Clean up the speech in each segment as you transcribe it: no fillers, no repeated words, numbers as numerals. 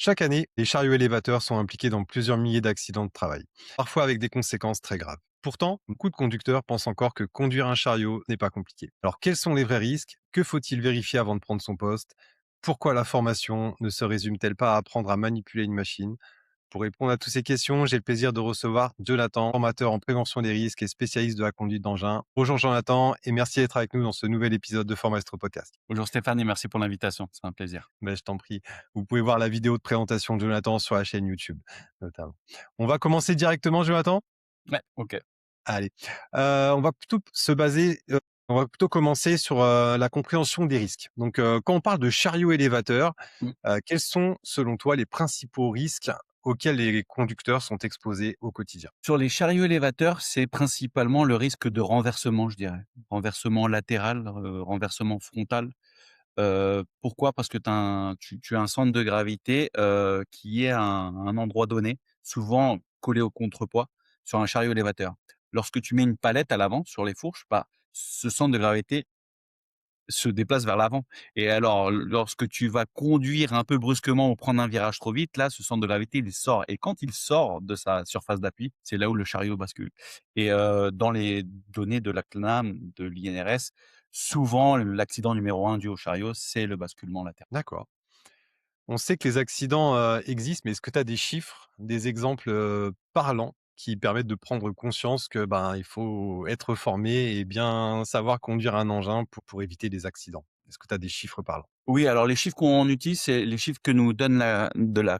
Chaque année, les chariots élévateurs sont impliqués dans plusieurs milliers d'accidents de travail, parfois avec des conséquences très graves. Pourtant, beaucoup de conducteurs pensent encore que conduire un chariot n'est pas compliqué. Alors quels sont les vrais risques? Que faut-il vérifier avant de prendre son poste? Pourquoi la formation ne se résume-t-elle pas à apprendre à manipuler une machine? Pour répondre à toutes ces questions, j'ai le plaisir de recevoir Jonathan, formateur en prévention des risques et spécialiste de la conduite d'engin. Bonjour Jonathan et merci d'être avec nous dans ce nouvel épisode de Formastro Podcast. Bonjour Stéphane et merci pour l'invitation, c'est un plaisir. Ben, je t'en prie. Vous pouvez voir la vidéo de présentation de Jonathan sur la chaîne YouTube, notamment. On va commencer directement, Jonathan? Ouais, OK. Allez. On va plutôt se baser, on va plutôt commencer sur, la compréhension des risques. Donc, quand on parle de chariot élévateur, Mmh. quels sont, selon toi, les principaux risques auxquels les conducteurs sont exposés au quotidien? Sur les chariots élévateurs, c'est principalement le risque de renversement, je dirais. Renversement latéral, renversement frontal. Pourquoi? Parce que tu as un centre de gravité, qui est à un endroit donné, souvent collé au contrepoids sur un chariot élévateur. Lorsque tu mets une palette à l'avant sur les fourches, bah, ce centre de gravité se déplace vers l'avant et alors lorsque tu vas conduire un peu brusquement ou prendre un virage trop vite, là, ce centre de gravité, il sort et quand il sort de sa surface d'appui, c'est là où le chariot bascule et dans les données de la CNAM, de l'INRS, souvent l'accident numéro un dû au chariot, c'est le basculement latéral. D'accord. On sait que les accidents, existent, mais est-ce que tu as des chiffres, des exemples, parlants qui permettent de prendre conscience que, ben, il faut être formé et bien savoir conduire un engin pour éviter des accidents? Est-ce que tu as des chiffres parlants? Oui, alors les chiffres qu'on utilise, c'est les chiffres que nous donne la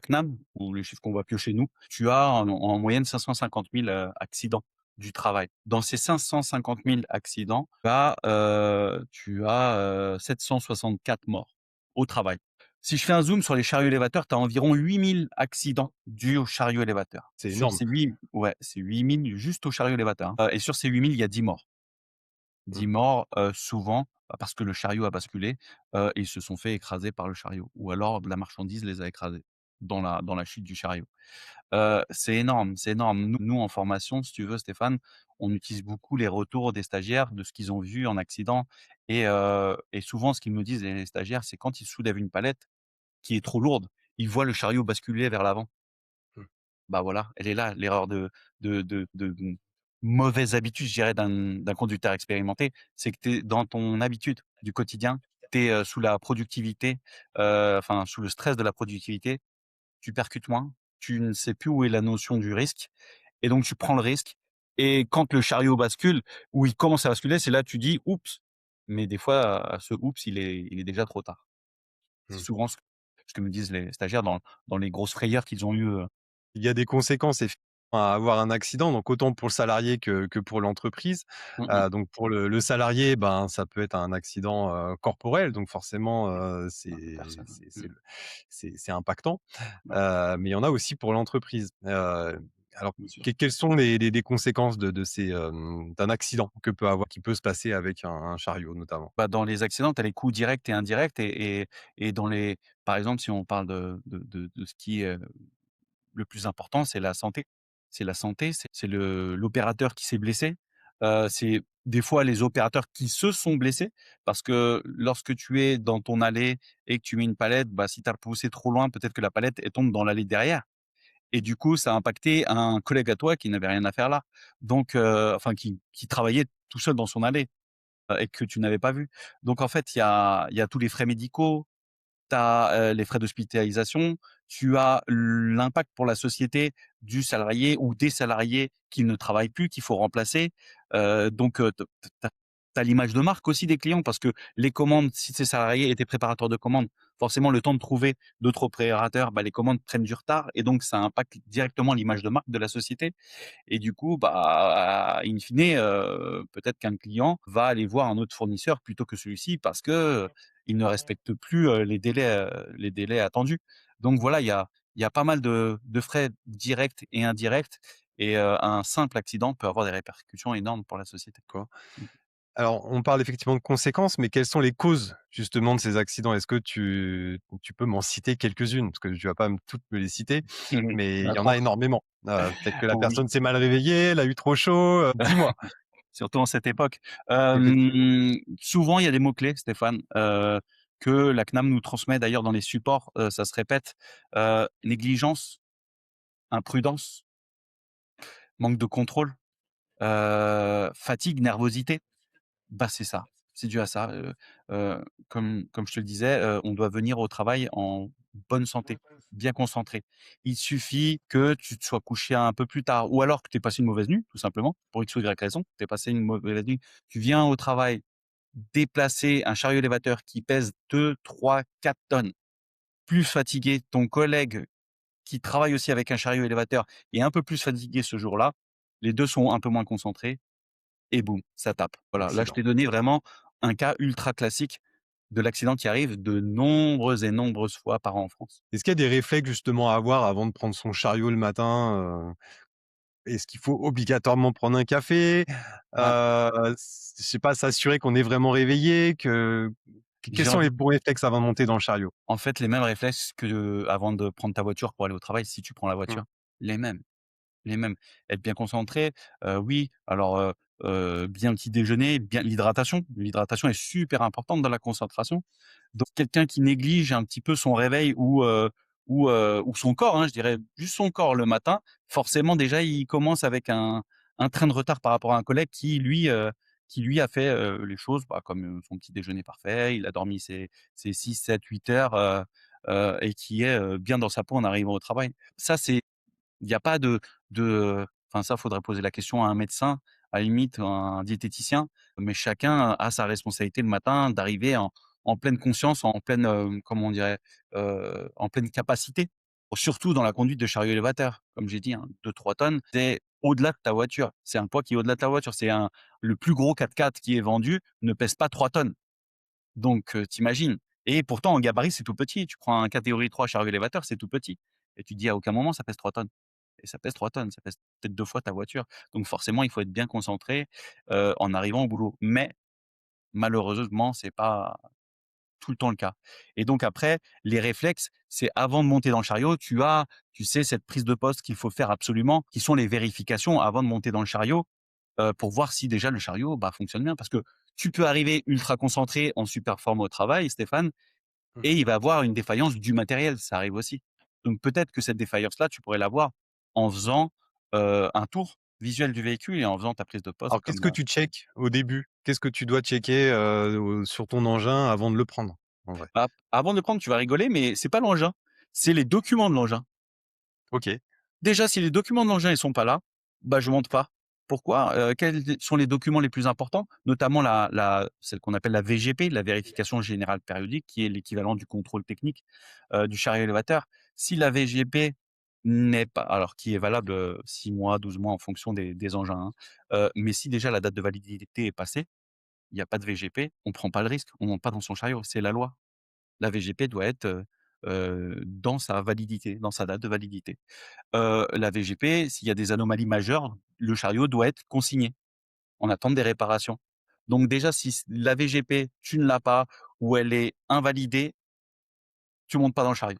CNAM ou les chiffres qu'on va piocher nous. Tu as en moyenne 550 000, accidents du travail. Dans ces 550 000 accidents, tu as 764 morts au travail. Si je fais un zoom sur les chariots élévateurs, tu as environ 8 000 accidents dus aux chariots élévateurs. C'est énorme. C'est 8 000 juste aux chariots élévateurs, hein, et sur ces 8 000, il y a 10 morts. Mmh. 10 morts, souvent, parce que le chariot a basculé, et ils se sont fait écraser par le chariot ou alors la marchandise les a écrasés dans la chute du chariot. C'est énorme, c'est énorme. Nous en formation, si tu veux Stéphane, on utilise beaucoup les retours des stagiaires, de ce qu'ils ont vu en accident et souvent ce qu'ils me disent les stagiaires, c'est quand ils soulèvent une palette qui est trop lourde, ils voient le chariot basculer vers l'avant. Mmh. Bah, voilà, elle est là, l'erreur de mauvaise habitude, je dirais, d'un conducteur expérimenté. C'est que tu es dans ton habitude du quotidien, tu es, sous la productivité, enfin, sous le stress de la productivité, tu percutes moins, tu ne sais plus où est la notion du risque et donc tu prends le risque et quand le chariot bascule, ou il commence à basculer, c'est là que tu dis: «Oups!» mais des fois, ce «oups» il est déjà trop tard. C'est Mmh. souvent ce que me disent les stagiaires dans les grosses frayeurs qu'ils ont eues, Il y a des conséquences effectivement à avoir un accident, donc autant pour le salarié que pour l'entreprise. mmh mh, Donc pour le salarié, ben, ça peut être un accident, corporel, donc forcément, pour la personne. Mmh, c'est impactant. ouais, Mais il y en a aussi pour l'entreprise. Alors bien sûr. quelles sont les conséquences de ces, d'un accident qui peut se passer avec un chariot notamment? Bah, dans les accidents, tu as les coûts directs et indirects et dans les par exemple, si on parle de ce qui est, le plus important, c'est la santé. C'est la santé, c'est l'opérateur qui s'est blessé, c'est des fois les opérateurs qui se sont blessés parce que lorsque tu es dans ton allée et que tu mets une palette, bah, si tu as poussé trop loin, peut-être que la palette, elle tombe dans l'allée derrière et du coup, ça a impacté un collègue à toi qui n'avait rien à faire là. Donc enfin qui travaillait tout seul dans son allée. Et que tu n'avais pas vu. Donc en fait, il y a tous les frais médicaux, tu as, les frais d'hospitalisation, tu as l'impact pour la société du salarié ou des salariés qui ne travaillent plus, qu'il faut remplacer. Donc tu as l'image de marque aussi des clients parce que les commandes, si ces salariés étaient préparateurs de commandes, forcément le temps de trouver d'autres opérateurs, bah, les commandes prennent du retard et donc ça impacte directement l'image de marque de la société. Et du coup, bah, in fine, peut-être qu'un client va aller voir un autre fournisseur plutôt que celui-ci parce que, il ne respecte plus, les délais attendus. Donc voilà, il y a pas mal de frais directs et indirects et un simple accident peut avoir des répercussions énormes pour la société. Quoi. Mmh. Alors, on parle effectivement de conséquences, mais quelles sont les causes justement de ces accidents? Est-ce que tu peux m'en citer quelques-unes? Parce que tu vas pas toutes me les citer, mais il y en a Trop. énormément. Peut-être que la Oui. personne s'est mal réveillée, elle a eu trop chaud, dis-moi? Surtout en cette époque. Effectivement. Souvent, il y a des mots-clés, Stéphane. que la CNAM nous transmet d'ailleurs dans les supports, ça se répète, négligence, imprudence, manque de contrôle, fatigue, nervosité. Bah, c'est ça, c'est dû à ça, comme je te le disais, on doit venir au travail en bonne santé, bien concentré. Il suffit que tu te sois couché un peu plus tard ou alors que tu aies passé une mauvaise nuit, tout simplement, pour X ou Y raison, tu aies passé une mauvaise nuit. Tu viens au travail, déplacer un chariot élévateur qui pèse 2, 3, 4 tonnes, plus fatigué, ton collègue qui travaille aussi avec un chariot élévateur est un peu plus fatigué ce jour-là, les 2 sont un peu moins concentrés et boum, ça tape. Voilà, là, je Accident. t'ai donné vraiment un cas ultra classique de l'accident qui arrive de nombreuses et nombreuses fois par an en France. Est-ce qu'il y a des réflexes justement à avoir avant de prendre son chariot le matin? Est-ce qu'il faut obligatoirement prendre un café? Bah, Je sais pas, s'assurer qu'on est vraiment réveillé, quels j'ai sont les envie bons réflexes avant de monter dans le chariot? en fait, les mêmes réflexes que avant de prendre ta voiture pour aller au travail, si tu prends la Mmh. voiture, les mêmes. Les mêmes. Être bien concentré, oui, alors, bien petit déjeuner, bien l'hydratation. L'hydratation est super importante dans la concentration. Donc quelqu'un qui néglige un petit peu son réveil ou son corps, hein, je dirais juste son corps le matin, forcément déjà il commence avec un train de retard par rapport à un collègue qui lui a fait, les choses, bah, comme, son petit déjeuner parfait, il a dormi ses 6, 7, 8 heures, et qui est, bien dans sa peau en arrivant au travail. Ça c'est il y a pas de enfin ça, faudrait poser la question à un médecin, à la limite un diététicien, mais chacun a sa responsabilité le matin d'arriver en pleine conscience, en pleine, comment on dirait? En pleine capacité. Surtout dans la conduite de chariot élévateur. Comme j'ai dit, hein, 2-3 tonnes, c'est au-delà de ta voiture. C'est un poids qui est au-delà de ta voiture. Le plus gros 4x4 qui est vendu ne pèse pas 3 tonnes. Donc tu et pourtant en gabarit, c'est tout petit. Tu prends un catégorie 3 chariot élévateur, c'est tout petit et tu te dis à aucun moment ça pèse 3 tonnes et ça pèse 3 tonnes, ça pèse peut-être 2 fois ta voiture. Donc forcément, il faut être bien concentré, en arrivant au boulot. Mais malheureusement, c'est pas tout le temps le cas et donc après, les réflexes, c'est avant de monter dans le chariot, tu sais, cette prise de poste qu'il faut faire absolument, qui sont les vérifications avant de monter dans le chariot, pour voir si déjà le chariot, bah, fonctionne bien. Parce que tu peux arriver ultra concentré, en super forme au travail, Stéphane, Mmh. et il va avoir une défaillance du matériel, ça arrive aussi. Donc peut-être que cette défaillance-là, tu pourrais l'avoir en faisant, un tour visuel du véhicule et en faisant ta prise de poste Alors qu'est-ce que tu checkes au début? Qu'est-ce que tu dois checker, sur ton engin avant de le prendre, en vrai? avant de le prendre, tu vas rigoler, mais c'est pas l'engin, c'est les documents de l'engin. OK. Déjà, si les documents de l'engin, ils sont pas là, bah, je monte pas. Pourquoi? Quels sont les documents les plus importants? Notamment celle qu'on appelle la VGP, la vérification générale périodique, qui est l'équivalent du contrôle technique, du chariot élévateur. Si la VGP n'est pas alors qui est valable, 6 mois, 12 mois en fonction des engins, hein, mais si déjà la date de validité est passée, il y a pas de VGP, on prend pas le risque, on monte pas dans son chariot, c'est la loi. La VGP doit être, dans sa validité, dans sa date de validité. La VGP, s'il y a des anomalies majeures, le chariot doit être consigné en attente des réparations. Donc déjà, si la VGP, tu ne l'as pas ou elle est invalidée, tu montes pas dans le chariot.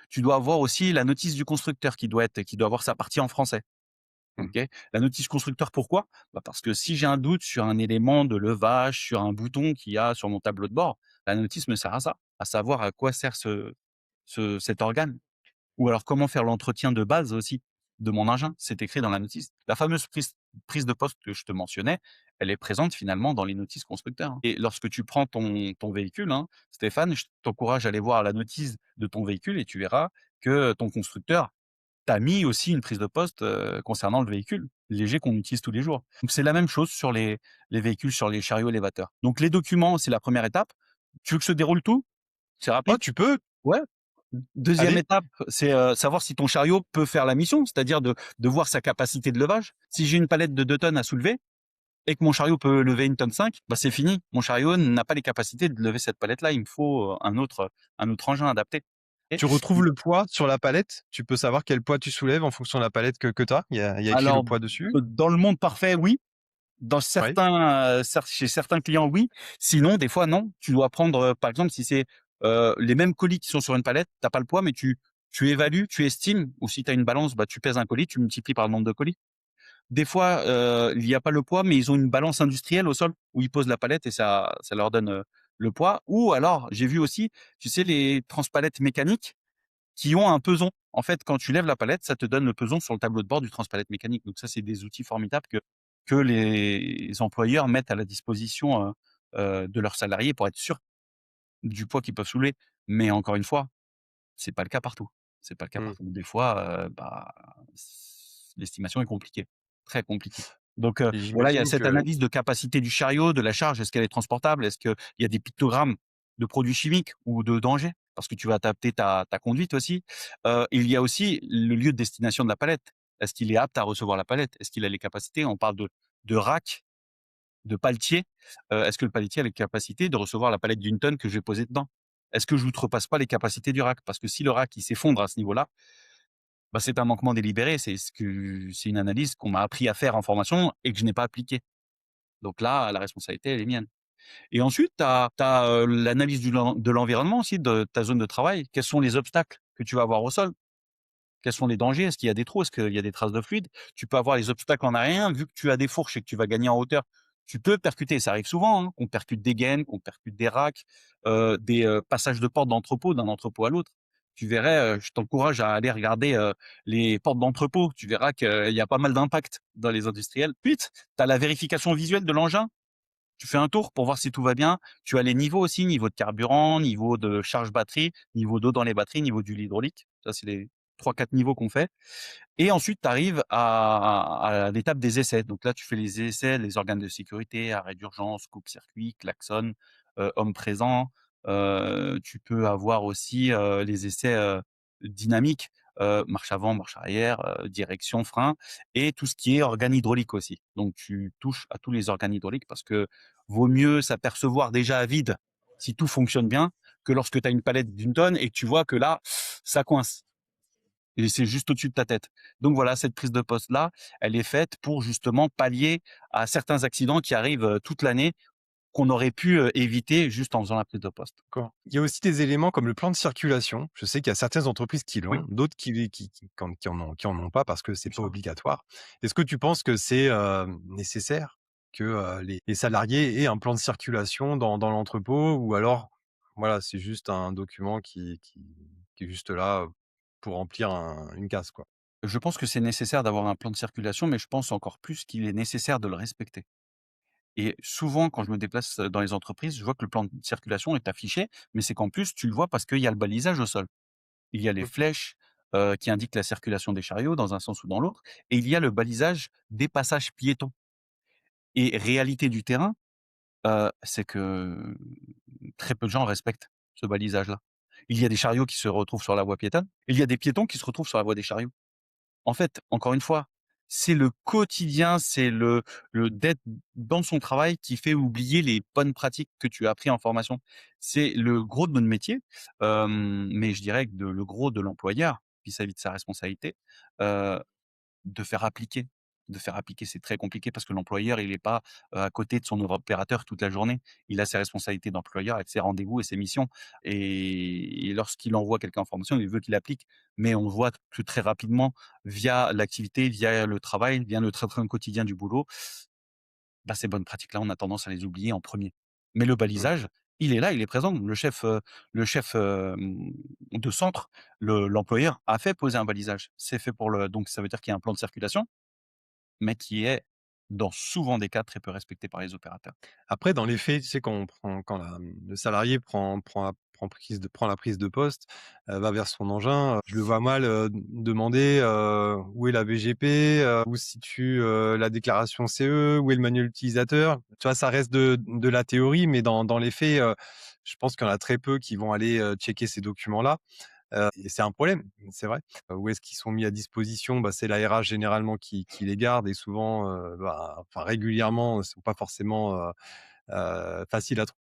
Tu dois avoir aussi la notice du constructeur qui doit avoir sa partie en français. Mmh. OK? La notice constructeur, pourquoi? Bah, parce que si j'ai un doute sur un élément de levage, sur un bouton qu'il y a sur mon tableau de bord, la notice me sert à ça, à savoir à quoi sert cet organe. Ou alors comment faire l'entretien de base aussi de mon engin, c'est écrit dans la notice. La fameuse prise de poste que je te mentionnais, elle est présente finalement dans les notices constructeurs, hein. Et lorsque tu prends ton véhicule, hein, Stéphane, je t'encourage à aller voir la notice de ton véhicule et tu verras que ton constructeur t'a mis aussi une prise de poste, concernant le véhicule léger qu'on utilise tous les jours. Donc c'est la même chose sur les véhicules, sur les chariots élévateurs. Donc les documents, c'est la première étape. Tu veux que je te déroule tout? C'est Oh, rapide? tu peux? Ouais. 2e Allez. étape, c'est, savoir si ton chariot peut faire la mission, c'est-à-dire de voir sa capacité de levage. Si j'ai une palette de 2 tonnes à soulever et que mon chariot peut lever 1,5 tonne, bah, c'est fini. Mon chariot n'a pas les capacités de lever cette palette-là. Il me faut, un autre engin adapté. Et Tu retrouves le poids sur la palette? Tu peux savoir quel poids tu soulèves en fonction de la palette que tu as? Il y a écrit le alors, poids dessus? dans le monde parfait, oui. Dans Ouais. chez certains clients, oui. Sinon, des fois, non. Tu dois prendre, par exemple, si c'est, les mêmes colis qui sont sur une palette, tu as pas le poids, mais tu évalues, tu estimes ou si tu as une balance, bah, tu pèses un colis, tu multiplies par le nombre de colis. Des fois, il y a pas le poids, mais ils ont une balance industrielle au sol où ils posent la palette et ça leur donne, le poids ou alors j'ai vu aussi, tu sais, les transpalettes mécaniques qui ont un peson. En fait, quand tu lèves la palette, ça te donne le peson sur le tableau de bord du transpalette mécanique. Donc ça, c'est des outils formidables que les employeurs mettent à la disposition, de leurs salariés pour être sûrs du poids qu'ils peuvent soulever. Mais encore une fois, c'est pas le cas partout. C'est pas le cas Mmh. partout. Des fois, l'estimation est compliquée, très compliquée. Donc, Et voilà, il y a j'imagine cette que analyse de capacité du chariot, de la charge. Est-ce qu'elle est transportable? Est-ce qu'il y a des pictogrammes de produits chimiques ou de dangers? Parce que tu vas adapter ta conduite aussi. Il y a aussi le lieu de destination de la palette. Est-ce qu'il est apte à recevoir la palette? Est-ce qu'il a les capacités? On parle de rack, de paletier. Est-ce que le paletier a les capacités de recevoir la palette d'une tonne que je vais poser dedans? Est-ce que je outrepasse pas les capacités du rack? Parce que si le rack, il s'effondre à ce niveau-là, bah, c'est un manquement délibéré. C'est une analyse qu'on m'a appris à faire en formation et que je n'ai pas appliquée. Donc là, la responsabilité, elle est mienne. Et ensuite, tu as l'analyse de l'environnement aussi, de ta zone de travail. Quels sont les obstacles que tu vas avoir au sol? Quels sont les dangers? Est-ce qu'il y a des trous? Est-ce qu'il y a des traces de fluide? Tu peux avoir les obstacles en aérien, vu que tu as des fourches et que tu vas gagner en hauteur, tu peux percuter. Ça arrive souvent, hein, qu'on percute des gaines, qu'on percute des racks, passages de portes d'entrepôt d'un entrepôt à l'autre. Tu verrais, je t'encourage à aller regarder, les portes d'entrepôt. Tu verras qu'il y a pas mal d'impact dans les industriels. Ensuite, tu as la vérification visuelle de l'engin. Tu fais un tour pour voir si tout va bien. Tu as les niveaux aussi, niveau de carburant, niveau de charge batterie, niveau d'eau dans les batteries, niveau d'huile hydraulique. Ça, c'est les 3-4 niveaux qu'on fait. Et ensuite, tu arrives à l'étape des essais. Donc là, tu fais les essais, les organes de sécurité, arrêt d'urgence, coupe-circuit, klaxon, homme présent. Tu peux avoir aussi, les essais, dynamiques, marche avant, marche arrière, direction, frein et tout ce qui est organes hydrauliques aussi. Donc tu touches à tous les organes hydrauliques parce que vaut mieux s'apercevoir déjà à vide, si tout fonctionne bien, que lorsque tu as une palette d'une tonne et que tu vois que là, ça coince. Et c'est juste au-dessus de ta tête. Donc voilà, cette prise de poste-là, elle est faite pour justement pallier à certains accidents qui arrivent, toute l'année, qu'on aurait pu, éviter juste en faisant la prise de poste. d'accord. Il y a aussi des éléments comme le plan de circulation. Je sais qu'il y a certaines entreprises qui Oui, l'ont, d'autres qui en ont pas parce que c'est bien pas sûr. obligatoire. Est-ce que tu penses que c'est, nécessaire que, les salariés aient un plan de circulation dans l'entrepôt ou alors, voilà, c'est juste un document qui est juste là, pour remplir une case, quoi? Je pense que c'est nécessaire d'avoir un plan de circulation, mais je pense encore plus qu'il est nécessaire de le respecter. Et souvent, quand je me déplace, dans les entreprises, je vois que le plan de circulation est affiché, mais c'est qu'en plus, tu le vois parce qu'il y a le balisage au sol. Il y a les Mmh. flèches, qui indiquent la circulation des chariots dans un sens ou dans l'autre et il y a le balisage des passages piétons. Et réalité du terrain, c'est que très peu de gens respectent ce balisage-là. Il y a des chariots qui se retrouvent sur la voie piétonne, il y a des piétons qui se retrouvent sur la voie des chariots. En fait, encore une fois, c'est le quotidien, c'est le d'être dans son travail qui fait oublier les bonnes pratiques que tu as appris en formation. C'est le gros de notre métier, mais je dirais que le gros de l'employeur vis-à-vis de sa responsabilité, heu de faire appliquer. De faire appliquer, c'est très compliqué parce que l'employeur, il est pas, à côté de son opérateur toute la journée. Il a ses responsabilités d'employeur avec ses rendez-vous et ses missions et lorsqu'il envoie quelqu'un en formation, il veut qu'il applique. Mais on voit que très rapidement, via l'activité, via le travail, via le train-train quotidien du boulot, bah, ces bonnes pratiques-là, on a tendance à les oublier en premier. Mais le Mmh. balisage, il est là, il est présent. Le chef, de centre, l'employeur a fait poser un balisage. C'est fait pour le donc ça veut dire qu'il y a un plan de circulation mais qui est, dans souvent des cas, très peu respecté par les opérateurs. Après, dans les faits, tu sais, quand le salarié prend la prise de poste, va vers son engin, je le vois mal, demander, où est la VGP, où se situe, la déclaration CE, où est le manuel utilisateur. Tu vois, ça reste de la théorie, mais dans les faits, je pense qu'il y en a très peu qui vont aller, checker ces documents-là. Et c'est un problème, c'est vrai. Où est-ce qu'ils sont mis à disposition? Bah, c'est la RH généralement qui les garde et souvent, enfin régulièrement, ils sont pas forcément, faciles à trouver.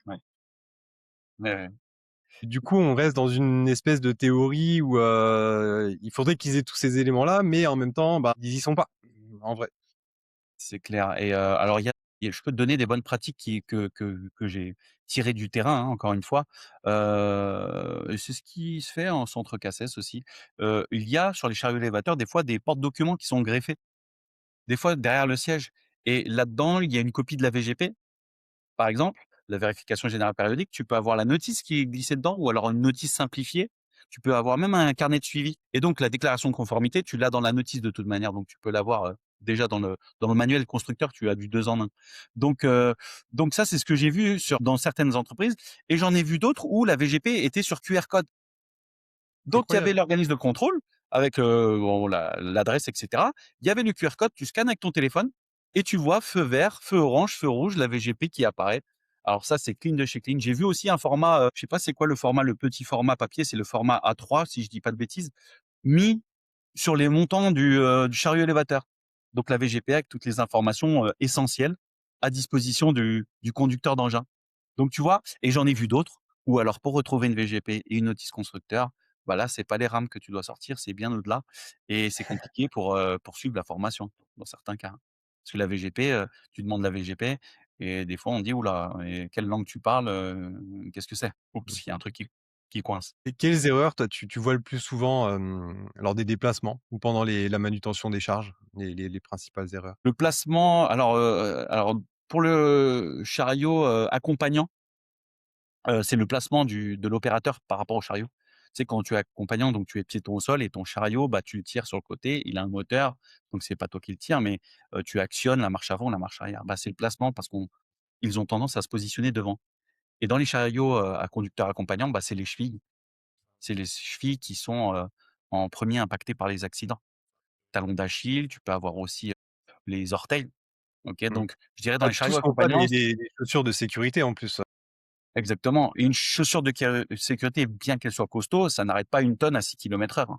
Ouais. Ouais, ouais. Du coup, on reste dans une espèce de théorie où, il faudrait qu'ils aient tous ces éléments-là, mais en même temps, bah, ils y sont pas, en vrai. C'est clair et alors je peux te donner des bonnes pratiques que j'ai tirées du terrain, hein, encore une fois. Et c'est ce qui se fait en centre CACES aussi. Il y a sur les chariots élévateurs des fois des porte-documents qui sont greffés, des fois derrière le siège et là-dedans, il y a une copie de la VGP, par exemple. la vérification générale périodique, tu peux avoir la notice qui est glissée dedans ou alors une notice simplifiée. Tu peux avoir même un carnet de suivi et donc la déclaration de conformité, tu l'as dans la notice de toute manière, donc tu peux l'avoir, déjà dans le manuel constructeur, tu as du 2 en 1. Donc heu, donc ça, c'est ce que j'ai vu dans certaines entreprises et j'en ai vu d'autres où la VGP était sur QR code. Donc il y avait Incroyable. l'organisme de contrôle avec, bon l'adresse et cetera. Il y avait le QR code, tu scannes avec ton téléphone et tu vois feu vert, feu orange, feu rouge, la VGP qui apparaît. Alors ça, c'est clean de chez clean. J'ai vu aussi un format, je sais pas c'est quoi le format, le petit format papier, c'est le format A3 si je dis pas de bêtises, mis sur les montants du chariot élévateur. Donc la VGP avec toutes les informations, essentielles à disposition du conducteur d'engin. Donc tu vois? Et j'en ai vu d'autres où alors pour retrouver une VGP et une notice constructeur, bah là, c'est pas les rames que tu dois sortir, c'est bien au-delà et c'est compliqué pour suivre la formation dans certains cas, hein. Parce que la VGP, tu demandes la VGP et des fois on dit: «Ouh là, et quelle langue tu parles, qu'est-ce que c'est? Oups, il y a un truc qui coince». Et quelles erreurs, toi, tu vois le plus souvent, lors des déplacements ou pendant la manutention des charges? Les principales erreurs? Le placement, alors pour le chariot, accompagnant, c'est le placement de l'opérateur par rapport au chariot. Tu sais, quand tu es accompagnant, donc tu es piéton au sol et ton chariot, bah, tu le tires sur le côté, il a un moteur, donc c'est pas toi qui le tires, mais tu actionnes la marche avant, la marche arrière. Bah, c'est le placement parce qu'ils ont tendance à se positionner devant et dans les chariots, à conducteur accompagnant, bah, c'est les chevilles. C'est les chevilles qui sont, en premier impactées par les accidents. Talon d'Achille, tu peux avoir aussi, les orteils, OK? Mmh. Donc je dirais dans Ah, les tous chariots n'ont pas accompagnants. des chaussures de sécurité en plus. Exactement. Et une chaussure de sécurité, bien qu'elle soit costaud, ça n'arrête pas une tonne à 6 kilomètres/h, hein.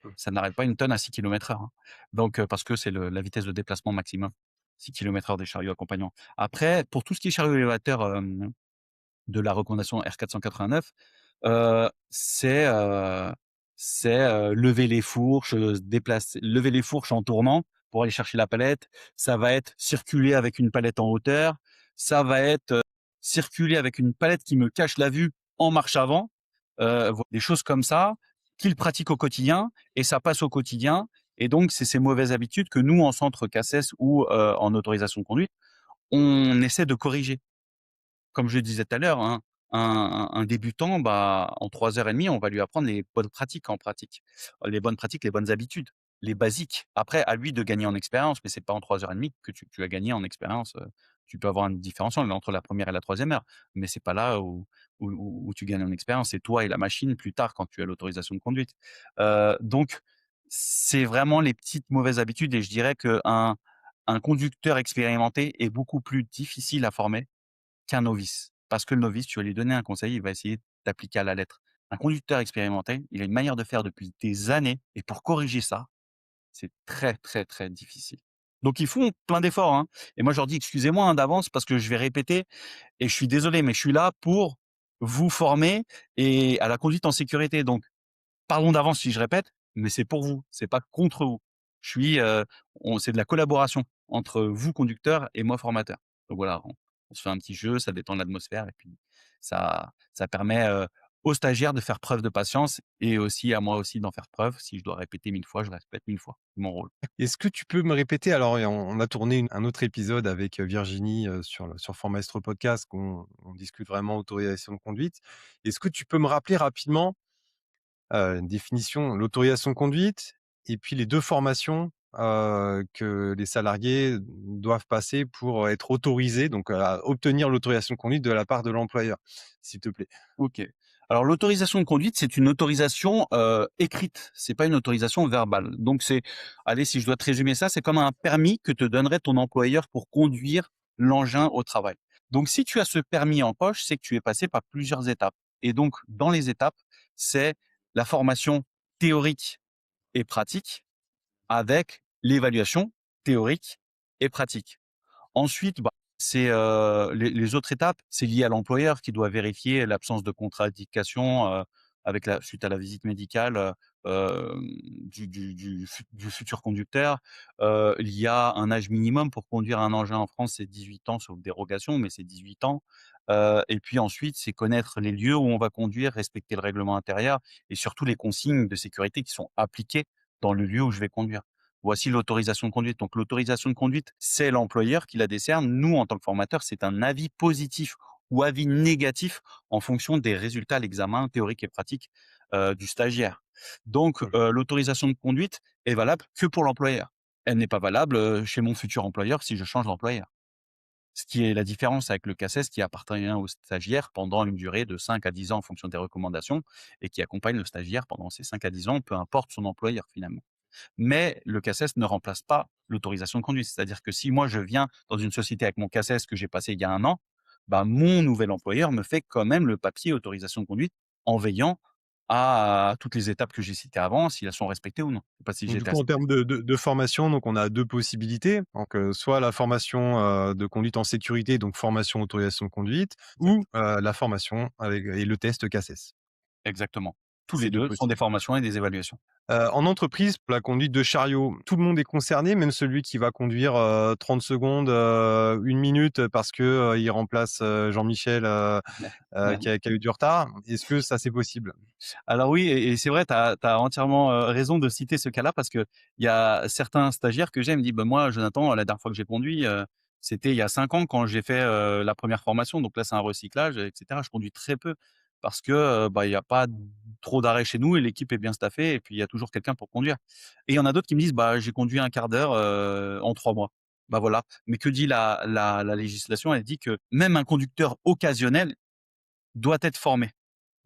Mmh. Ça n'arrête pas une tonne à 6 kilomètres/h, hein. Donc, parce que c'est la vitesse de déplacement maximum, 6 kilomètres/h des chariots accompagnants. Après, pour tout ce qui est chariot élévateur, de la recommandation R489, c'est, lever les fourches, lever les fourches en tournant pour aller chercher la palette. Ça va être circuler avec une palette en hauteur. Ça va être, circuler avec une palette qui me cache la vue en marche avant. Voi des choses comme ça qu'il pratique au quotidien et ça passe au quotidien et donc c'est ces mauvaises habitudes que nous, en centre CACES ou, en autorisation de conduite, on essaie de corriger. Comme je le disais tout à l'heure, hein, un débutant, bah, en 3 heures et demie, on va lui apprendre les bonnes pratiques en pratique. Les bonnes pratiques, les bonnes habitudes, les basiques. Après, à lui de gagner en expérience, mais c'est pas en 3 heures et demie que tu as gagné en expérience, tu peux avoir une différence entre la première et la troisième heure, mais c'est pas là où tu gagnes en expérience. C'est toi et la machine plus tard quand tu as l'autorisation de conduite. Donc c'est vraiment les petites mauvaises habitudes et je dirais qu'un conducteur expérimenté est beaucoup plus difficile à former qu'un novice. Parce que le novice, tu vas lui donner un conseil, il va essayer d'appliquer à la lettre. Un conducteur expérimenté, il a une manière de faire depuis des années et pour corriger ça, c'est très, très, très difficile. Donc ils font plein d'efforts, hein, et moi je leur dis: «Excusez-moi, hein, d'avance parce que je vais répéter et je suis désolé, mais je suis là pour vous former et à la conduite en sécurité, donc pardon d'avance si je répète, mais c'est pour vous, c'est pas contre vous. Je suis, c'est de la collaboration entre vous conducteur et moi formateur. Donc voilà, on se fait un petit jeu, ça détend l'atmosphère et puis ça permet, aux stagiaires de faire preuve de patience et aussi à moi aussi d'en faire preuve. Si je dois répéter 1000 fois, je répète 1000 fois. C'est mon rôle. Est-ce que tu peux me répéter alors et on a tourné un autre épisode avec, Virginie, sur Formaestro Podcast on discute vraiment autorisation de conduite. Est-ce que tu peux me rappeler rapidement, une définition, l'autorisation de conduite et puis les 2 formations, que les salariés doivent passer pour être autorisés, donc à obtenir l'autorisation de conduite de la part de l'employeur, s'il te plaît? OK. Alors l'autorisation de conduite, c'est une autorisation, écrite, c'est pas une autorisation verbale. Donc c'est allez, si je dois te résumer ça, c'est comme un permis que te donnerait ton employeur pour conduire l'engin au travail. Donc si tu as ce permis en poche, c'est que tu es passé par plusieurs étapes et donc dans les étapes, c'est la formation théorique et pratique avec l'évaluation théorique et pratique. Ensuite, bah, c'est, les autres étapes, c'est lié à l'employeur qui doit vérifier l'absence de contre-indication, avec la suite à la visite médicale, du futur conducteur. Il y a un âge minimum pour conduire un engin en France, c'est 18 ans sauf dérogation, mais c'est 18 ans. Et puis ensuite, c'est connaître les lieux où on va conduire, respecter le règlement intérieur et surtout les consignes de sécurité qui sont appliquées dans le lieu où je vais conduire. Voici l'autorisation de conduite. Donc l'autorisation de conduite, c'est l'employeur qui la décerne. Nous, en tant que formateur, c'est un avis positif ou avis négatif en fonction des résultats à l'examen théorique et pratique, du stagiaire. Donc Mmh. l'autorisation de conduite est valable que pour l'employeur. Elle n'est pas valable, chez mon futur employeur si je change d'employeur. Ce qui est la différence avec le CACES qui appartient aux stagiaires pendant une durée de 5 à 10 ans en fonction des recommandations et qui accompagne le stagiaire pendant ces 5 à 10 ans, peu importe son employeur finalement. Mais le CACES ne remplace pas l'autorisation de conduite. C'est-à-dire que si moi je viens dans une société avec mon CACES que j'ai passé il y a 1 an, bah, mon nouvel employeur me fait quand même le papier autorisation de conduite en veillant à toutes les étapes que j'ai citées avant, si elles sont respectées ou non. Je sais pas si Donc du j'étais coup, en assez clair. termes de formation, donc on a 2 possibilités. Donc, soit la formation, de conduite en sécurité, donc formation autorisation de conduite ou, Exact la formation avec et le test CACES. exactement. Tous les C'est 2 2 sont des possibles. formations et des évaluations. En entreprise, pour la conduite de chariot, tout le monde est concerné, même celui qui va conduire, 30 secondes, 1 minute parce que, il remplace, Jean-Michel, qui a eu du retard. Est-ce que ça, c'est possible? Alors oui et c'est vrai, tu as entièrement, raison de citer ce cas-là parce qu'il y a certains stagiaires que j'aime, ils me disent: «Bah, moi, Jonathan, la dernière fois que j'ai conduit, c'était il y a 5 ans quand j'ai fait, la première formation, donc là, c'est un recyclage et cetera. Je conduis très peu parce que, bah, il y a pas trop d'arrêts chez nous et l'équipe est bien staffée et puis il y a toujours quelqu'un pour conduire» et il y en a d'autres qui me disent: «Bah, j'ai conduit un quart d'heure, en 3 mois». Bah, voilà, mais que dit la législation? Elle dit que même un conducteur occasionnel doit être formé.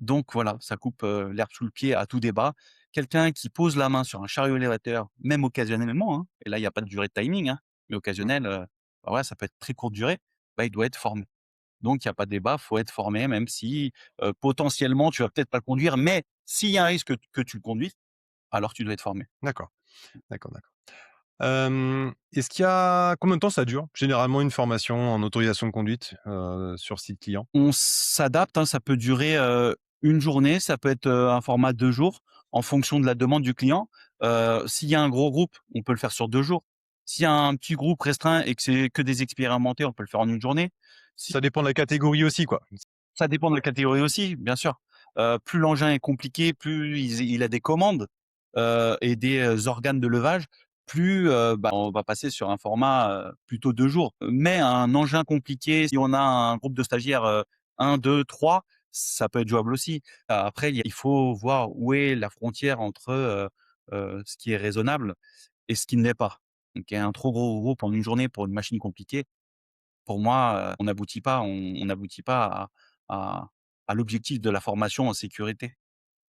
Donc voilà, ça coupe, l'herbe sous le pied à tout débat. Quelqu'un qui pose la main sur un chariot élévateur, même occasionnellement, hein, et là, il y a pas de durée de timing, hein, mais Mmh, occasionnel, bah, ouais, ça peut être très courte durée, bah, il doit être formé. Donc il y a pas de débat, faut être formé même si, potentiellement, tu vas peut-être pas le conduire, mais s'il y a un risque que tu le conduises, alors tu dois être formé. d'accord, d'accord, d'accord. Est-ce qu'il y a combien de temps ça dure, généralement, une formation en autorisation de conduite, sur site client? On s'adapte, hein, ça peut durer, 1 journée, ça peut être, un format 2 jours en fonction de la demande du client. S'il y a un gros groupe, on peut le faire sur 2 jours. S'il y a un petit groupe restreint et que c'est que des expérimentés, on peut le faire en 1 journée. Si Ça dépend de la catégorie aussi, quoi. ça dépend de la catégorie aussi, bien sûr. Plus l'engin est compliqué, plus il a des commandes, et des, organes de levage, plus, bah, on va passer sur un format, plutôt 2 jours. Mais un engin compliqué, si on a un groupe de stagiaires, 1, 2, 3, ça peut être jouable aussi. Après il faut voir où est la frontière entre, ce qui est raisonnable et ce qui ne l'est pas. Donc un trop gros groupe en une journée pour une machine compliquée, pour moi, on n'aboutit pas, on n'aboutit pas à à l'objectif de la formation en sécurité,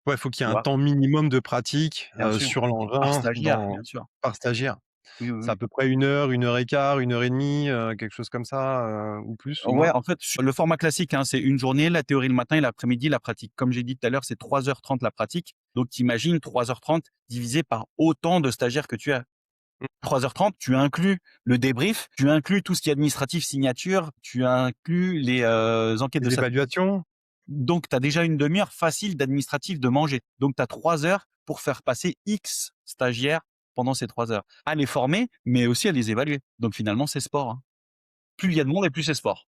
Ouais, faut qu'il y tu ait un vois? temps minimum de pratique, Bien sûr, sur par l'engin stagiaire, bien sûr. par stagiaire. Oui, oui, C'est à oui. peu près 1 heure et quart, 1 heure et demie, quelque chose comme ça, ou plus ou Ouais, moins? en fait, sur le format classique, hein, c'est une journée, la théorie le matin et l'après-midi, la pratique. Comme j'ai dit tout à l'heure, c'est 3h30 la pratique. Donc tu imagines 3h30 divisé par autant de stagiaires que tu as. Mmh. 3h30, tu inclus le débrief, tu inclus tout ce qui est administratif, signature, tu inclus les, enquêtes de Les sat évaluations? donc tu as déjà une demi-heure facile d'administratif de manger. Donc tu as 3 heures pour faire passer X stagiaires pendant ces 3 heures. À les former, mais aussi à les évaluer. Donc finalement, c'est sport, hein. Plus il y a de monde et plus c'est sport.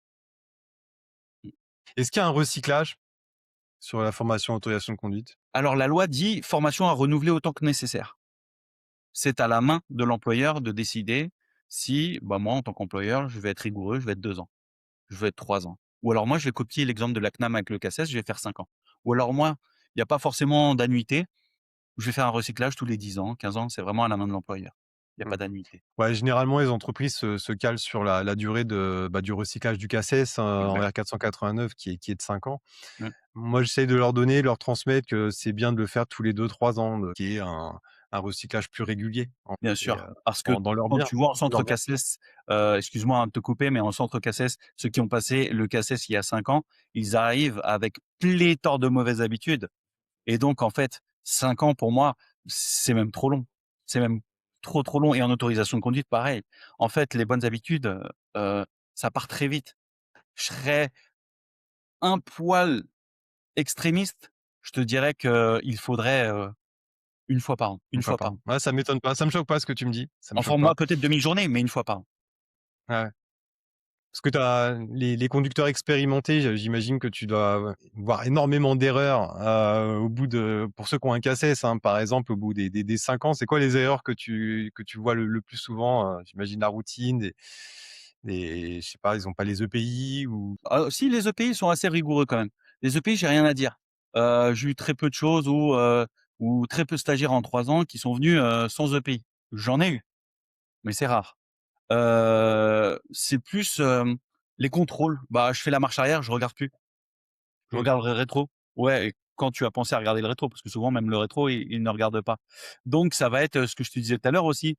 Est-ce qu'il y a un recyclage sur la formation autorisation de conduite? Alors la loi dit: «Formation à renouveler autant que nécessaire». C'est à la main de l'employeur de décider si, bah, moi en tant qu'employeur, je vais être rigoureux, je vais être 2 ans, je vais être 3 ans. Ou alors moi, je vais copier l'exemple de la CNAM avec le CACES, je vais faire 5 ans. Ou alors moi, il y a pas forcément d'annuité, je vais faire un recyclage tous les 10 ans, 15 ans, c'est vraiment à la main de l'employeur. Il y a Mmh. pas d'annuité. Ouais, généralement, les entreprises se calent sur la durée du recyclage du CACES, en Exact. R489 qui est de 5 ans. Mmh. Moi, j'essaye de leur donner, de leur transmettre que c'est bien de le faire tous les 2 3 ans, de qu'il y ait un recyclage plus régulier, en Bien fait, et sûr, parce que dans leur quand bien, tu vois en dans leur centre bien. CACES, excuse-moi, hein, de te couper, mais en centre CACES, ceux qui ont passé le CACES il y a 5 ans, ils arrivent avec pléthore de mauvaises habitudes et donc en fait, 5 ans pour moi, c'est même trop long. C'est même trop, trop long et en autorisation de conduite, pareil. En fait, les bonnes habitudes, ça part très vite. Je serais un poil extrémiste, je te dirais qu'il faudrait, 1 fois par an, Une 1 fois fois par par an. an. Ouais, ça m'étonne pas, ça me choque pas ce que tu me dis, ça me En choque pas. format peut-être demi-journée, mais 1 fois par an. Ouais, ouais. Parce que tu as les conducteurs expérimentés, j'imagine que tu dois voir énormément d'erreurs, au bout de pour ceux qui ont un CACES, hein, par exemple, au bout des 5 ans. C'est quoi les erreurs que tu vois le plus souvent? J'imagine la routine, je sais pas, ils ont pas les EPI ou Si les EPI sont assez rigoureux quand même. Les EPI, j'ai rien à dire. J'ai eu très peu de choses ou très peu de stagiaires en 3 ans qui sont venus, sans EPI. J'en ai eu, mais c'est rare. C'est plus, les contrôles. Bah, je fais la marche arrière, je regarde plus. Je mmh, regarde le rétro. Ouais, et quand tu as pensé à regarder le rétro, parce que souvent même le rétro, il ne regarde pas. Donc ça va être, ce que je te disais tout à l'heure aussi,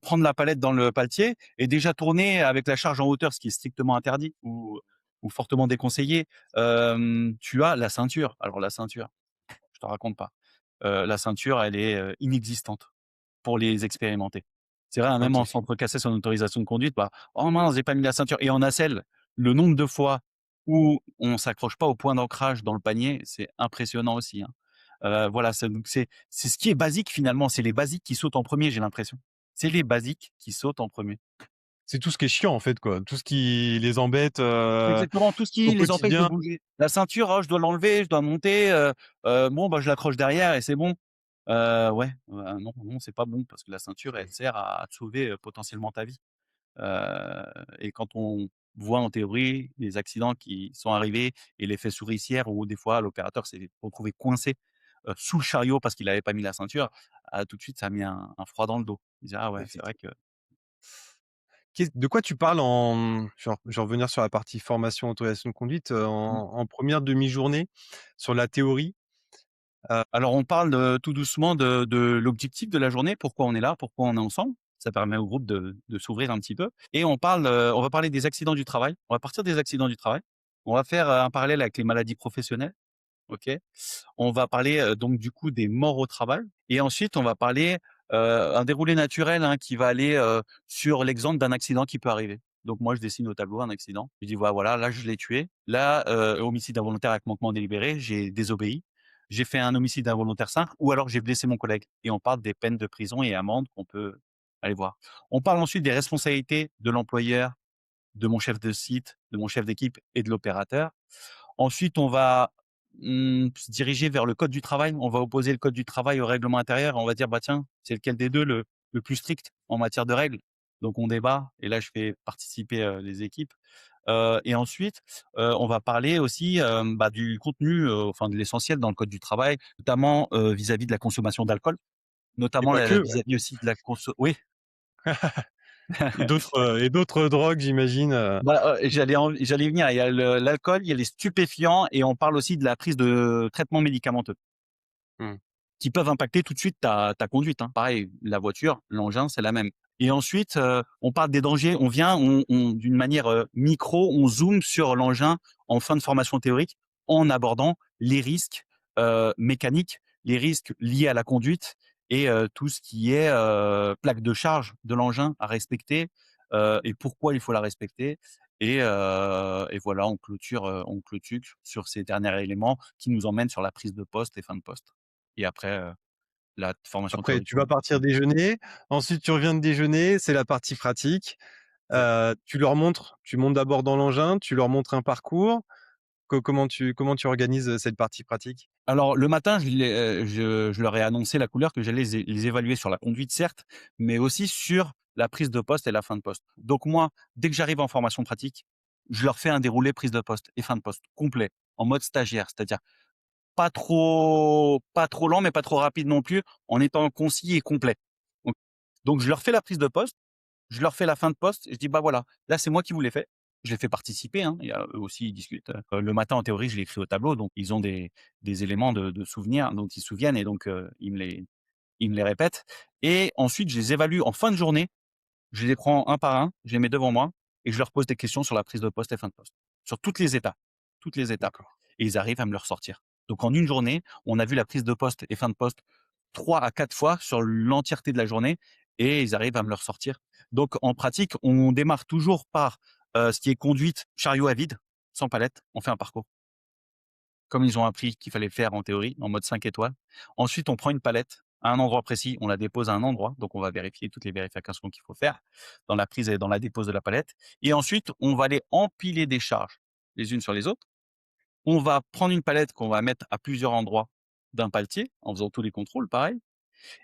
prendre la palette dans le paletier et déjà tourner avec la charge en hauteur, ce qui est strictement interdit ou fortement déconseillé. Tu as la ceinture. Alors la ceinture, je te raconte pas. La ceinture, elle est, inexistante pour les expérimentés. C'est vrai, hein, même en OK. centre cassé son autorisation de conduite, bah: «Oh mince, j'ai pas mis la ceinture» et en nacelle, le nombre de fois où on s'accroche pas au point d'ancrage dans le panier, c'est impressionnant aussi, hein. Voilà, c'est ce qui est basique finalement, c'est les basiques qui sautent en premier, j'ai l'impression. C'est les basiques qui sautent en premier. C'est tout ce qui est chiant, en fait, quoi. Tout ce qui les embête, Exactement, tout ce au qui les empêche de quotidien. bouger. La ceinture, oh, je dois l'enlever, je dois monter, bon, bah, je l'accroche derrière et c'est bon. Ouais, non, non, c'est pas bon parce que la ceinture, elle sert à te sauver, potentiellement ta vie. Heu et quand on voit en théorie les accidents qui sont arrivés et l'effet souricière où des fois l'opérateur s'est retrouvé coincé, sous le chariot parce qu'il avait pas mis la ceinture, ah tout de suite ça a mis un froid dans le dos. Il dit: «Ah ouais, c'est vrai que». De quoi tu parles je vais revenir sur la partie formation, autorisation de conduite, Mmh. en 1re demi-journée, sur la théorie? Heu, Alors on parle, tout doucement de l'objectif de la journée, pourquoi on est là, pourquoi on est ensemble. Ça permet au groupe de s'ouvrir un petit peu et on va parler des accidents du travail. On va partir des accidents du travail. On va faire, un parallèle avec les maladies professionnelles, OK? On va parler, donc du coup des morts au travail et ensuite on va parler, un déroulé naturel, hein, qui va aller, sur l'exemple d'un accident qui peut arriver. Donc moi je dessine au tableau un accident. Je dis: Voilà, là je l'ai tué. Là, homicide involontaire avec manquement délibéré, j'ai désobéi. J'ai fait un homicide involontaire simple ou alors j'ai blessé mon collègue» et on parle des peines de prison et amendes qu'on peut aller voir. On parle ensuite des responsabilités de l'employeur, de mon chef de site, de mon chef d'équipe et de l'opérateur. Ensuite, on va, se diriger vers le code du travail. On va opposer le code du travail au règlement intérieur. On va dire: «Bah, tiens, c'est lequel des 2 le plus strict en matière de règles?» Donc on débat et là, je fais participer, les équipes, et ensuite, on va parler aussi, bah, du contenu, enfin de l'essentiel dans le code du travail, notamment, vis-à-vis de la consommation d'alcool, et notamment pas que, la ouais. vis-à-vis aussi de la conso oui. Et d'autres drogues, j'imagine, Bah, j'allais y venir. Il y a l'alcool, il y a les stupéfiants et on parle aussi de la prise de traitements médicamenteux mmh. qui peuvent impacter tout de suite ta conduite, hein. Pareil, la voiture, l'engin, c'est la même et ensuite, on parle des dangers. On vient, on d'une manière, micro, on zoome sur l'engin en fin de formation théorique en abordant les risques, mécaniques, les risques liés à la conduite et tout ce qui est, plaque de charge de l'engin à respecter, et pourquoi il faut la respecter et voilà, on clôture sur ces derniers éléments qui nous emmènent sur la prise de poste et fin de poste et après, la formation Après, théorique tu en vas partir application. déjeuner, ensuite tu reviens de déjeuner, c'est la partie pratique. Exact. Tu montes d'abord dans l'engin, tu leur montres un parcours. Comment tu organises, cette partie pratique? Alors le matin, je leur ai annoncé la couleur que j'allais les évaluer sur la conduite certes, mais aussi sur la prise de poste et la fin de poste. Donc moi, dès que j'arrive en formation pratique, je leur fais un déroulé prise de poste et fin de poste complet, en mode stagiaire. C'est-à-dire pas trop lent, mais pas trop rapide non plus, en étant concis et complet. Donc donc je leur fais la prise de poste. Je leur fais la fin de poste et je dis: «Bah, voilà, là, c'est moi qui vous l'ai fait». Je les fais participer, hein, et eux aussi, ils discutent. Le matin, en théorie, je l'ai écrit au tableau, donc ils ont des éléments de souvenirs dont ils se souviennent et donc ils me les répètent et ensuite, je les évalue en fin de journée. Je les prends un par un, je les mets devant moi et je leur pose des questions sur la prise de poste et fin de poste. Sur toutes les étapes D'accord. et ils arrivent à me le ressortir. Donc en une journée, on a vu la prise de poste et fin de poste 3 à 4 fois sur l'entièreté de la journée et ils arrivent à me le ressortir. Donc en pratique, on démarre toujours par, ce qui est conduite chariot à vide, sans palette, on fait un parcours. Comme ils ont appris qu'il fallait le faire en théorie, en mode 5 étoiles. Ensuite, on prend une palette à un endroit précis, on la dépose à un endroit, donc on va vérifier toutes les vérifications qu'il faut faire dans la prise et dans la dépose de la palette et ensuite on va aller empiler des charges les unes sur les autres. On va prendre une palette qu'on va mettre à plusieurs endroits d'un paletier, en faisant tous les contrôles pareil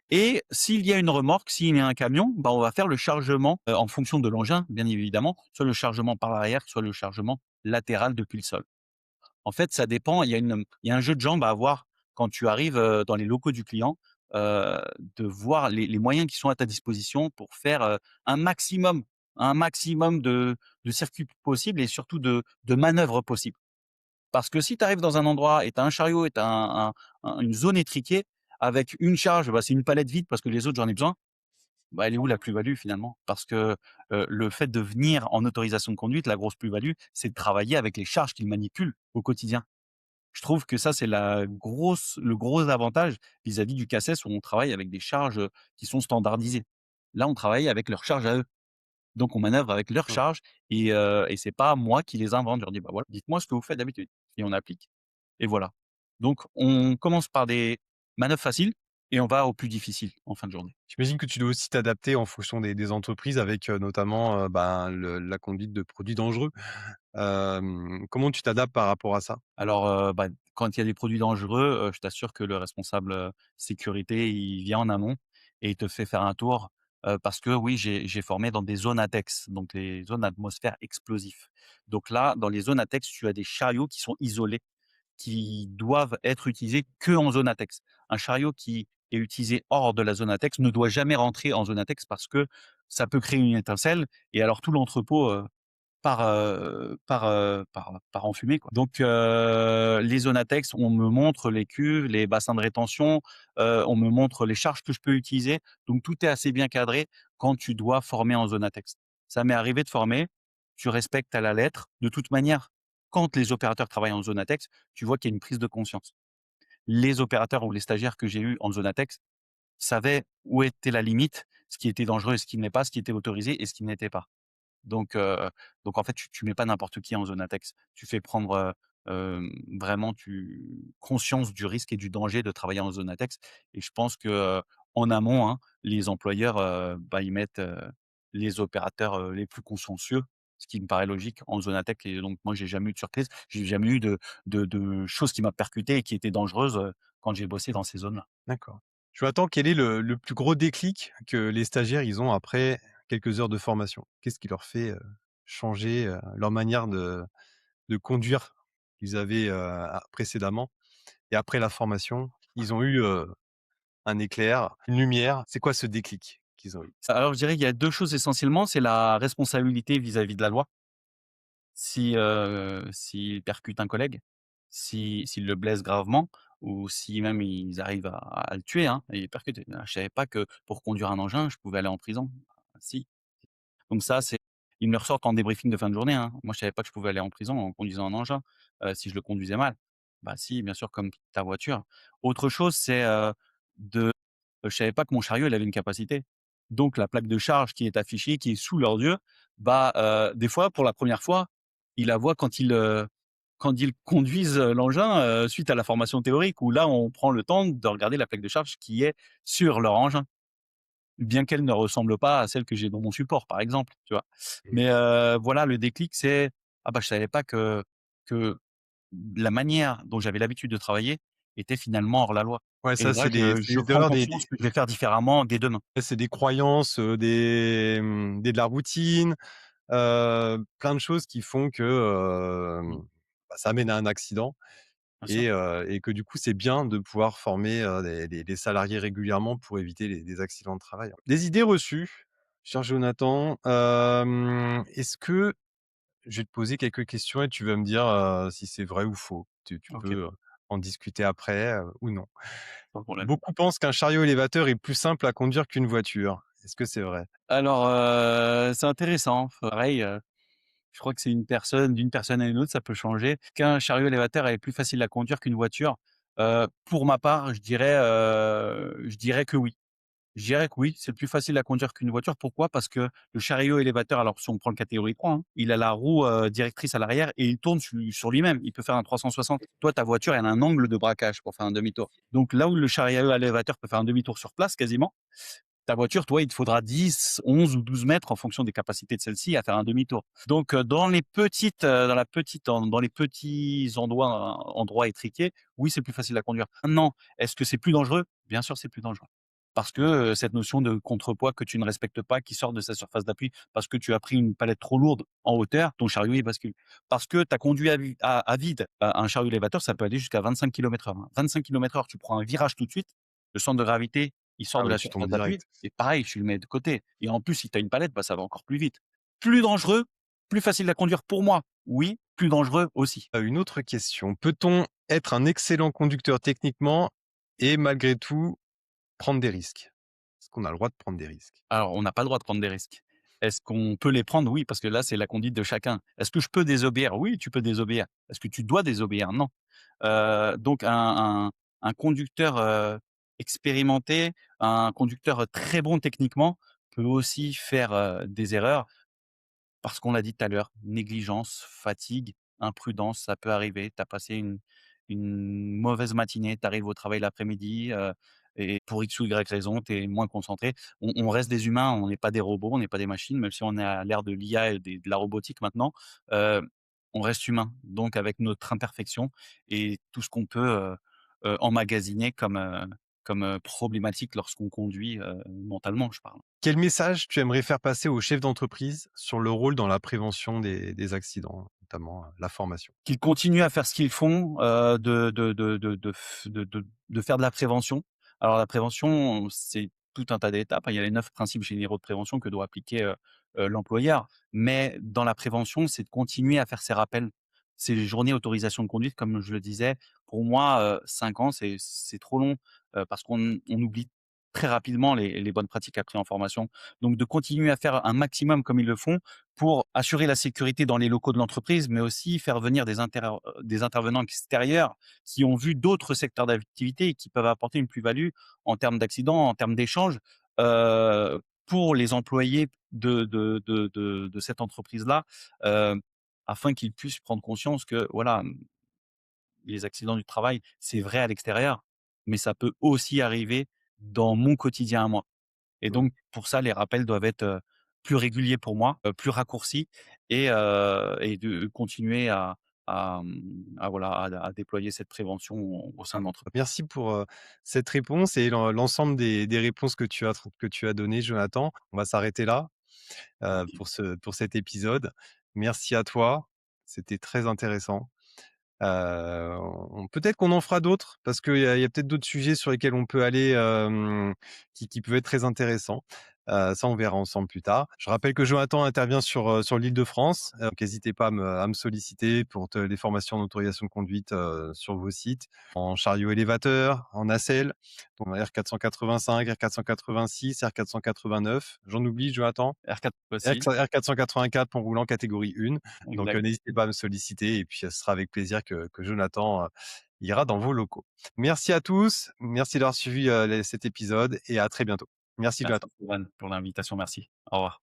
et s'il y a une remorque, s'il y a un camion, bah, on va faire le chargement, en fonction de l'engin bien évidemment, soit le chargement par l'arrière, soit le chargement latéral depuis le sol. En fait, ça dépend, il y a un jeu de jambes à avoir quand tu arrives, dans les locaux du client, heu, de voir les moyens qui sont à ta disposition pour faire, un maximum de circuits possibles et surtout de manœuvres possibles. Parce que si tu arrives dans un endroit et tu as un chariot et tu as une zone étriquée avec une charge, bah, c'est une palette vide parce que les autres, j'en ai besoin, bah, elle est où la plus-value finalement? Parce que, le fait de venir en autorisation de conduite, la grosse plus-value, c'est de travailler avec les charges qu'ils manipulent au quotidien. Je trouve que ça, c'est le gros avantage vis-à-vis du CACES où on travaille avec des charges, qui sont standardisées. Là, on travaille avec leurs charges à eux. Donc on manœuvre avec leurs Mmh. charges et c'est pas moi qui les invente. Je leur dis: «Bah, voilà, dites-moi ce que vous faites d'habitude» et on applique et voilà. Donc on commence par des manœuvres faciles et on va aux plus difficiles en fin de journée. J'imagine que tu dois aussi t'adapter en fonction des entreprises avec, notamment, ben, la conduite de produits dangereux. Comment tu t'adaptes par rapport à ça? Alors, bah, quand il y a des produits dangereux, je t'assure que le responsable, sécurité, il vient en amont et il te fait faire un tour, parce que oui, j'ai formé dans des zones ATEX, donc les zones atmosphère explosif. Donc là, dans les zones ATEX, tu as des chariots qui sont isolés, qui doivent être utilisés que en zone ATEX. Un chariot qui est utilisé hors de la zone ATEX ne doit jamais rentrer en zone ATEX parce que ça peut créer une étincelle et alors tout l'entrepôt, part en fumée, quoi. Donc les Zonatex, on me montre les cuves, les bassins de rétention, on me montre les charges que je peux utiliser. Donc tout est assez bien cadré quand tu dois former en Zonatex. Ça m'est arrivé de former, tu respectes à la lettre. De toute manière, quand les opérateurs travaillent en Zonatex, tu vois qu'il y a une prise de conscience. Les opérateurs ou les stagiaires que j'ai eus en Zonatex savaient où était la limite, ce qui était dangereux et ce qui ne l'est pas, ce qui était autorisé et ce qui ne l'était pas. Donc heu, donc en fait, tu mets pas n'importe qui en zone ATEX. Tu fais prendre, vraiment tu conscience du risque et du danger de travailler en zone ATEX et je pense que, en amont, hein, les employeurs, bah, ils mettent, les opérateurs, les plus consciencieux, ce qui me paraît logique en zone ATEX et donc moi, j'ai jamais eu de surprise. J'ai jamais eu de choses qui m'a percuté et qui étaient dangereuses, quand j'ai bossé dans ces zones-là. D'accord. Je m'attends, quel est le plus gros déclic que les stagiaires, ils ont après quelques heures de formation? Qu'est-ce qui leur fait, changer, leur manière de conduire qu'ils avaient, précédemment et après la formation? Ils ont eu, un éclair, une lumière. C'est quoi ce déclic qu'ils ont eu? Alors je dirais qu'il y a 2 choses essentiellement, c'est la responsabilité vis-à-vis de la loi. Si, s'ils percutent un collègue, s'ils le blessent gravement ou si même ils arrivent à le tuer, hein, et ils percutent. Ah, je savais pas que pour conduire un engin, je pouvais aller en prison. Ah, si. Donc ça, c'est ils me le ressortent en débriefing de fin de journée, hein. Moi, je savais pas que je pouvais aller en prison en conduisant un engin, si je le conduisais mal. Bah si, bien sûr, comme ta voiture. Autre chose, c'est, de je savais pas que mon chariot, il avait une capacité. Donc la plaque de charge qui est affichée, qui est sous leurs yeux, bah, des fois, pour la première fois, ils la voient quand ils conduisent, l'engin, suite à la formation théorique où là, on prend le temps de regarder la plaque de charge qui est sur leur engin. Bien qu'elle ne ressemble pas à celle que j'ai dans mon support, par exemple, tu vois? Mais, voilà, le déclic, c'est: «Ah bah, je savais pas que la manière dont j'avais l'habitude de travailler était finalement hors la loi» Ouais, et ça, là, c'est je prends d'ailleurs conscience que je vais faire différemment dès demain. c'est des croyances, de la routine, plein de choses qui font que, Mmh, bah, ça amène à un accident bien sûr. et que du coup, c'est bien de pouvoir former, les salariés régulièrement pour éviter les accidents de travail. Des idées reçues, cher Jonathan, est-ce que je vais te poser quelques questions et tu vas me dire, si c'est vrai ou faux. Tu OK, peux, en discuter après, ou non. pas de problème. Beaucoup pensent qu'un chariot élévateur est plus simple à conduire qu'une voiture. Est-ce que c'est vrai? Alors, c'est intéressant. Pareil, je crois que c'est d'une personne à une autre, ça peut changer. Qu'un chariot élévateur est plus facile à conduire qu'une voiture, pour ma part, je dirais que oui. Je dirais que oui, c'est plus facile à conduire qu'une voiture. Pourquoi? Parce que le chariot élévateur, alors si on prend le catégorie 3, hein, il a la roue, directrice à l'arrière et il tourne sur lui-même. Il peut faire un 360. Toi, ta voiture, elle a un angle de braquage pour faire un demi-tour. Donc là où le chariot élévateur peut faire un demi-tour sur place quasiment, ta voiture, toi, il te faudra 10, 11 ou 12 mètres en fonction des capacités de celle-ci à faire un demi-tour. Donc, dans les petits endroits étriqués, oui, c'est plus facile à conduire. Maintenant, est-ce que c'est plus dangereux? Bien sûr, c'est plus dangereux. Parce que, cette notion de contrepoids que tu ne respectes pas, qui sort de sa surface d'appui, parce que tu as pris une palette trop lourde en hauteur, ton chariot, il bascule. Parce que tu as conduit à vide, un chariot élévateur, ça peut aller jusqu'à 25 km/h, hein. 25 km/h, tu prends un virage tout de suite, le centre de gravité, il sort Ah de oui, la tu tombes surface d'appui direct. et pareil, tu le mets de côté et en plus, si tu as une palette, bah, ça va encore plus vite. Plus dangereux, plus facile à conduire pour moi, oui, plus dangereux aussi. Une autre question, peut-on être un excellent conducteur techniquement et malgré tout prendre des risques? Est-ce qu'on a le droit de prendre des risques? Alors, on n'a pas le droit de prendre des risques. Est-ce qu'on peut les prendre? Oui, parce que là, c'est la conduite de chacun. Est-ce que je peux désobéir? Oui, tu peux désobéir. Est-ce que tu dois désobéir? Non. Donc un conducteur, expérimenté, un conducteur très bon techniquement peut aussi faire, des erreurs. Parce qu'on l'a dit tout à l'heure, négligence, fatigue, imprudence, ça peut arriver. Tu as passé une mauvaise matinée, tu arrives au travail l'après-midi, et pour X ou Y raison, tu es moins concentré. On reste des humains, on n'est pas des robots, on n'est pas des machines, même si on est à l'ère de l'IA et de la robotique maintenant, heu, on reste humain. Donc avec notre imperfection et tout ce qu'on peut, emmagasiner comme problématique lorsqu'on conduit, mentalement, je parle. Quel message tu aimerais faire passer aux chefs d'entreprise sur le rôle dans la prévention des accidents, notamment, la formation? Qu'ils continuent à faire ce qu'ils font, de faire de la prévention. Alors la prévention, c'est tout un tas d'étapes, hein. Il y a les 9 principes généraux de prévention que doit appliquer, l'employeur. Mais dans la prévention, c'est de continuer à faire ces rappels. Ces journées autorisation de conduite, comme je le disais, pour moi, 5 ans, c'est trop long, parce qu'on oublie très rapidement les bonnes pratiques apprises en formation. Donc de continuer à faire un maximum comme ils le font, pour assurer la sécurité dans les locaux de l'entreprise, mais aussi faire venir des intervenants extérieurs qui ont vu d'autres secteurs d'activité et qui peuvent apporter une plus-value en termes d'accidents, en termes d'échanges, pour les employés de cette entreprise-là, heu, afin qu'ils puissent prendre conscience que voilà, les accidents du travail, c'est vrai à l'extérieur, mais ça peut aussi arriver dans mon quotidien à moi. Et Mmh. donc pour ça, les rappels doivent être, plus réguliers pour moi, plus raccourcis et de continuer à voilà, à déployer cette prévention au sein de l'entreprise. Merci pour, cette réponse et l'ensemble des réponses que tu as données, Jonathan. On va s'arrêter là, OK. pour cet épisode. Merci à toi, c'était très intéressant. On peut-être qu'on en fera d'autres parce qu'il y a peut-être d'autres sujets sur lesquels on peut aller, qui peuvent être très intéressants. Ça, on verra ensemble plus tard. Je rappelle que Jonathan intervient sur l'Île-de-France, donc hésitez pas à me solliciter pour des formations d'autorisation de conduite, sur vos sites, en chariot élévateur, en nacelle, donc R485, R486, R489. J'en oublie, Jonathan? R4 aussi, R484 pour roulant catégorie 1. Donc, exact. n'hésitez pas à me solliciter et puis ce sera avec plaisir que Jonathan, ira dans vos locaux. Merci à tous, merci d'avoir suivi, cet épisode et à très bientôt. Merci Merci Jonathan. Stéphane pour l'invitation, merci. Au revoir.